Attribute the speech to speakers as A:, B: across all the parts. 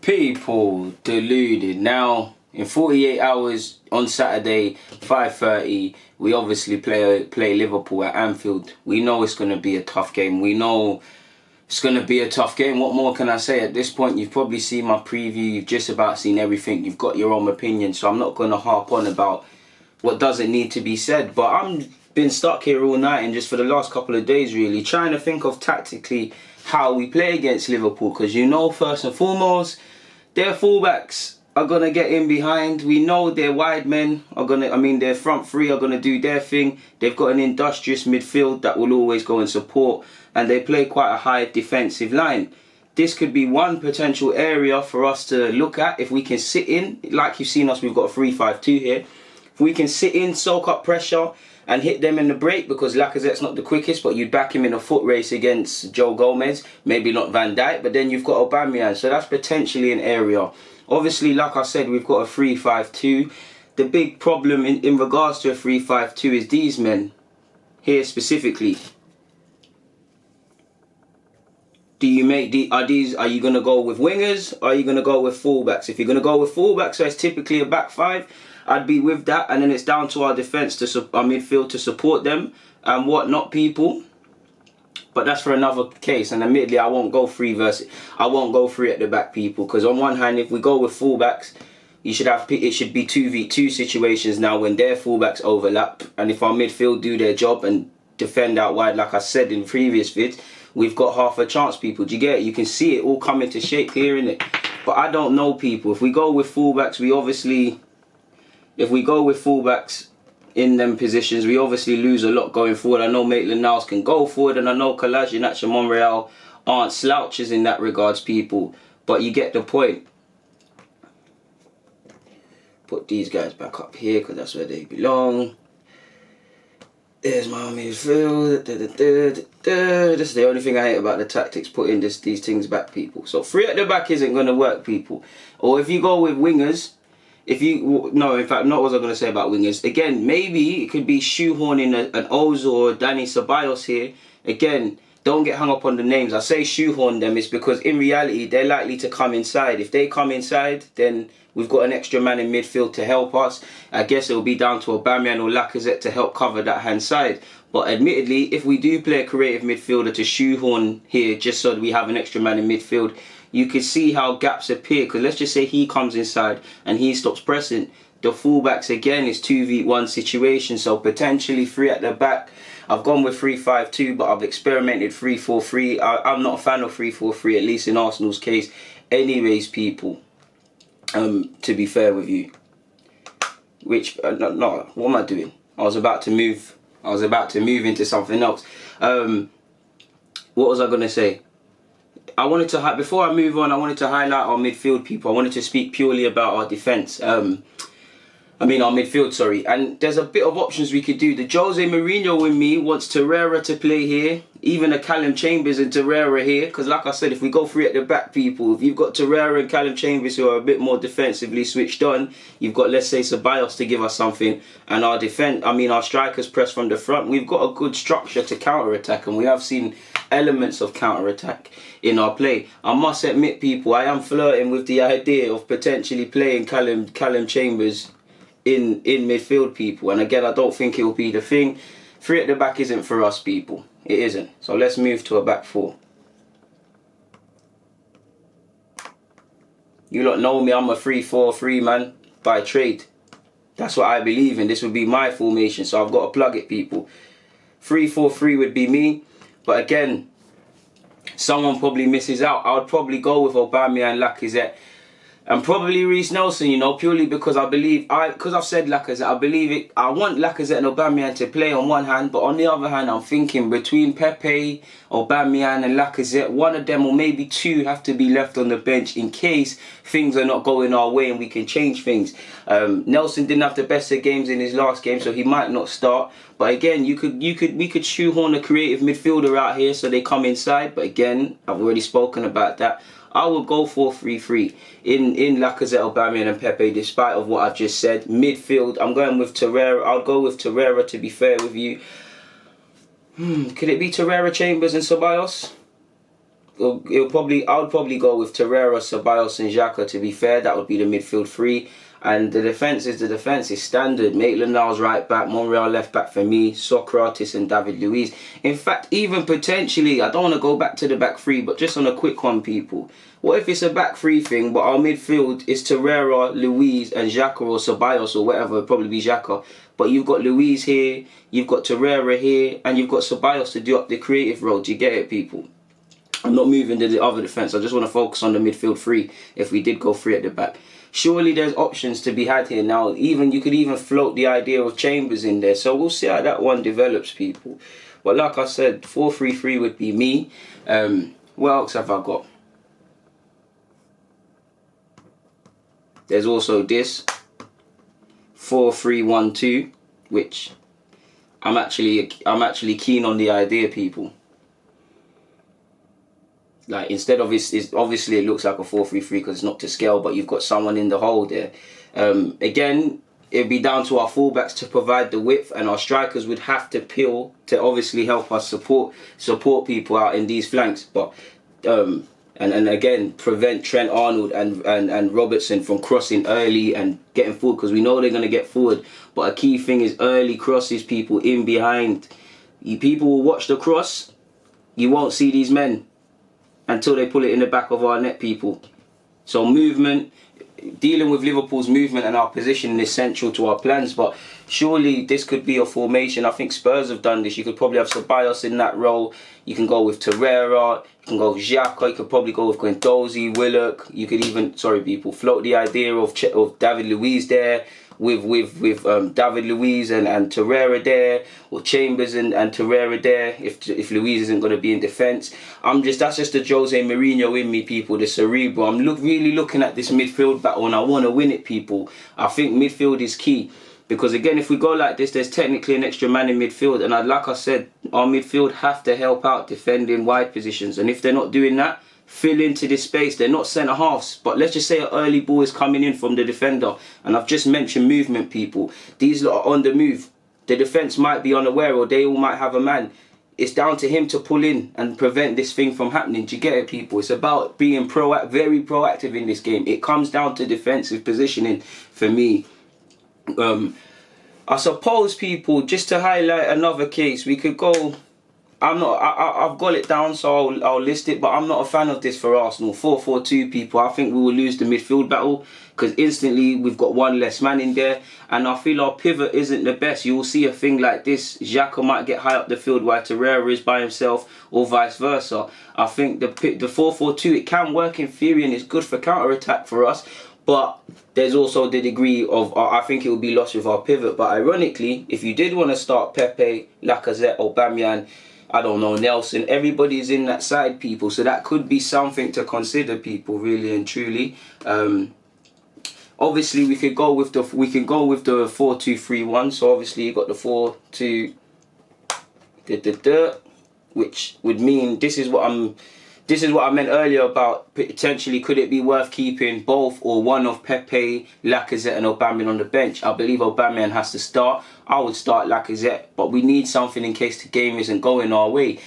A: People, deluded. Now, in 48 hours on Saturday, 5:30, we obviously play Liverpool at Anfield. We know it's going to be a tough game. We know it's going to be a tough game. What more can I say? At this point, you've probably seen my preview. You've just about seen everything. You've got your own opinion. So I'm not going to harp on about what doesn't need to be said. But I'm been stuck here all night and just for the last couple of days, really, trying to think of tactically how we play against Liverpool. Because you know, first and foremost, their fullbacks are going to get in behind. We know their wide men are going to, their front three are going to do their thing. They've got an industrious midfield that will always go and support. And they play quite a high defensive line. This could be one potential area for us to look at if we can sit in. Like you've seen us, we've got a 3-5-2 here. If we can sit in, soak up pressure and hit them in the break, because Lacazette's not the quickest, but you'd back him in a foot race against Joe Gomez. Maybe not Van Dijk, but then you've got Aubameyang. So that's potentially an area. Obviously, like I said, we've got a 3-5-2. The big problem in regards to a 3-5-2 is these men here specifically. Are you going to go with wingers or are you going to go with fullbacks? If you're going to go with fullbacks, so it's typically a back five, I'd be with that, and then it's down to our defence, our midfield to support them and whatnot, people. But that's for another case, and admittedly, I won't go three at the back, people, because on one hand, if we go with fullbacks, it should be 2v2 situations now when their fullbacks overlap, and if our midfield do their job and defend out wide, like I said in previous vids, we've got half a chance, people. Do you get it? You can see it all coming to shape here, innit? But I don't know, people. If we go with fullbacks, if we go with fullbacks in them positions, we obviously lose a lot going forward. I know Maitland-Niles can go forward, and I know Kolasinac and Monreal aren't slouches in that regards, people. But you get the point. Put these guys back up here, because that's where they belong. There's my midfield. This is the only thing I hate about the tactics, putting these things back, people. So 3 at the back isn't going to work, people. Or if you go with wingers, no, in fact, not what I was going to say about wingers. Again, maybe it could be shoehorning an Ozil or Dani Ceballos here. Again, don't get hung up on the names. I say shoehorn them is because in reality, they're likely to come inside. If they come inside, then we've got an extra man in midfield to help us. I guess it'll be down to Aubameyang or Lacazette to help cover that hand side. But admittedly, if we do play a creative midfielder to shoehorn here, just so that we have an extra man in midfield, you can see how gaps appear. Because let's just say he comes inside and he stops pressing. The fullbacks, again, is 2v1 situation. So potentially 3 at the back. I've gone with 3-5-2, but I've experimented 3-4-3. I'm not a fan of 3-4-3, at least in Arsenal's case. Anyways, people, to be fair with you. No, what am I doing? I was about to move into something else. What was I going to say? Before I move on, I wanted to highlight our midfield, people. I wanted to speak purely about our defence. Our midfield, sorry. And there's a bit of options we could do. The Jose Mourinho in me wants Torreira to play here. Even a Callum Chambers and Torreira here. Because like I said, if we go 3 at the back, people, if you've got Torreira and Callum Chambers who are a bit more defensively switched on, you've got, let's say, Ceballos to give us something. And our strikers press from the front. We've got a good structure to counter-attack. And we have seen elements of counter-attack in our play. I must admit, people, I am flirting with the idea of potentially playing Callum Chambers in midfield, people, and again, I don't think it will be the thing. 3 at the back isn't for us, people. It isn't. So let's move to a back 4. You lot know me, I'm a 3-4-3 man by trade. That's what I believe in. This would be my formation, so I've got to plug it, people. 3-4-3 would be me, but again, someone probably misses out. I would probably go with Aubameyang, Lacazette, and probably Reece Nelson, purely because I've said Lacazette, I want Lacazette and Aubameyang to play on one hand, but on the other hand, I'm thinking between Pepe, Aubameyang and Lacazette, one of them or maybe 2 have to be left on the bench in case things are not going our way and we can change things. Nelson didn't have the best of games in his last game, so he might not start. But again, we could shoehorn a creative midfielder out here so they come inside. But again, I've already spoken about that. I will go 4-3-3 in Lacazette, Aubameyang and Pepe, despite of what I've just said. Midfield, I'm going with Torreira. I'll go with Torreira, to be fair with you. Could it be Torreira, Chambers and Ceballos? I would probably go with Torreira, Ceballos and Xhaka, to be fair. That would be the midfield three. And the defence is standard. Maitland-Niles right back, Monreal left back for me, Socrates and David Luiz. In fact, even potentially, I don't want to go back to the back three, but just on a quick one, people. What if it's a back three thing, but our midfield is Torreira, Luiz and Xhaka or Ceballos or whatever, it'll probably be Xhaka. But you've got Luiz here, you've got Torreira here, and you've got Ceballos to do up the creative role. Do you get it, people? I'm not moving to the other defence. I just want to focus on the midfield three if we did go three at the back. Surely there's options to be had here now. You could even float the idea of Chambers in there. So we'll see how that one develops, people. But like I said, 4-3-3 would be me. What else have I got? There's also this 4-3-1-2, which I'm actually keen on the idea, people. Like, instead of it's obviously it looks like a 4-3-3 because it's not to scale, but you've got someone in the hole there. Again, it'd be down to our fullbacks to provide the width, and our strikers would have to peel to obviously help us support people out in these flanks. But and again, prevent Trent Arnold and Robertson from crossing early and getting forward, because we know they're going to get forward. But a key thing is early crosses, people, in behind. People will watch the cross. You won't see these men until they pull it in the back of our net, people. So movement, dealing with Liverpool's movement and our position is central to our plans. But surely this could be a formation. I think Spurs have done this. You could probably have Ceballos in that role. You can go with Torreira. You can go with Xhaka. You could probably go with Guendouzi, Willock. You could even, float the idea of David Luiz there. With David Luiz and Torreira there, or Chambers and Torreira there, if Luiz isn't going to be in defence. That's just the Jose Mourinho in me, people, the cerebral. I'm really looking at this midfield battle and I want to win it, people. I think midfield is key. Because again, if we go like this, there's technically an extra man in midfield, and like I said, our midfield have to help out defending wide positions. And if they're not doing that, fill into this space. They're not centre halves, but let's just say an early ball is coming in from the defender, and I've just mentioned movement, people. These lot are on the move. The defence might be unaware, or they all might have a man. It's down to him to pull in and prevent this thing from happening. Do you get it, people? It's about being very proactive in this game. It comes down to defensive positioning for me. I suppose, people, just to highlight another case, we could go. I've got it down, so I'll list it, but I'm not a fan of this for Arsenal. 4-4-2, people. I think we will lose the midfield battle because instantly we've got one less man in there, and I feel our pivot isn't the best. You will see a thing like this. Xhaka might get high up the field while Torreira is by himself, or vice versa. I think the 4-4-2, it can work in theory and it's good for counter-attack for us, but there's also the degree of, I think it will be lost with our pivot. But ironically, if you did want to start Pepe, Lacazette, Aubameyang, I don't know, Nelson, everybody's in that side, people. So that could be something to consider, people, really and truly. Obviously, we can go with the 4-2-3-1. So obviously, you got the 4-2, which would mean this is what I meant earlier about potentially could it be worth keeping both or one of Pepe, Lacazette and Aubameyang on the bench. I believe Aubameyang has to start. I would start Lacazette, but we need something in case the game isn't going our way.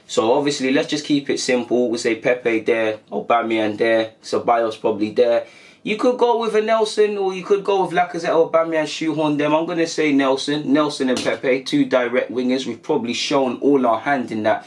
A: So obviously, let's just keep it simple. We'll say Pepe there, Aubameyang there, Ceballos probably there. You could go with a Nelson, or you could go with Lacazette or Aubameyang, shoehorn them. I'm going to say Nelson and Pepe, two direct wingers. We've probably shown all our hand in that.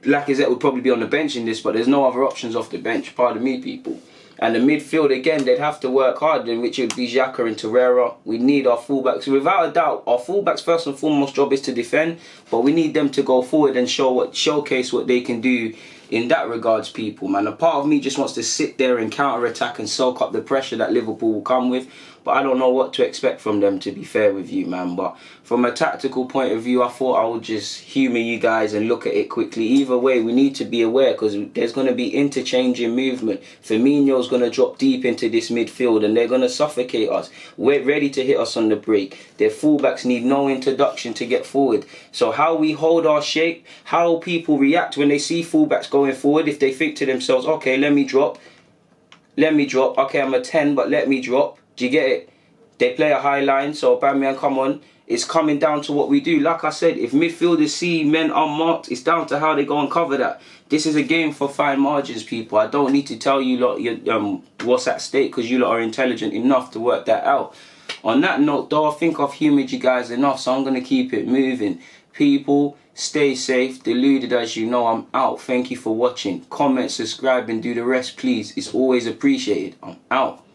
A: Lacazette would probably be on the bench in this, but there's no other options off the bench, pardon me, people. And the midfield, again, they'd have to work hard, in which it would be Xhaka and Torreira. We need our fullbacks. Without a doubt, our fullbacks' first and foremost job is to defend, but we need them to go forward and showcase what they can do in that regards, people, man. A part of me just wants to sit there and counter-attack and soak up the pressure that Liverpool will come with, but I don't know what to expect from them, to be fair with you, man. But from a tactical point of view, I thought I would just humour you guys and look at it quickly. Either way, we need to be aware, because there's going to be interchanging movement. Firmino's going to drop deep into this midfield and they're going to suffocate us. We're ready to hit us on the break. Their fullbacks need no introduction to get forward. So how we hold our shape, how people react when they see fullbacks going forward, if they think to themselves, okay, let me drop. Okay, I'm a 10, but let me drop. Do you get it? They play a high line, so Aubameyang, come on. It's coming down to what we do. Like I said, if midfielders see men unmarked, it's down to how they go and cover that. This is a game for fine margins, people. I don't need to tell you lot what's at stake, because you lot are intelligent enough to work that out. On that note, though, I think I've humoured you guys enough, so I'm going to keep it moving. People, stay safe. Deluded, as you know, I'm out. Thank you for watching. Comment, subscribe, and do the rest, please. It's always appreciated. I'm out.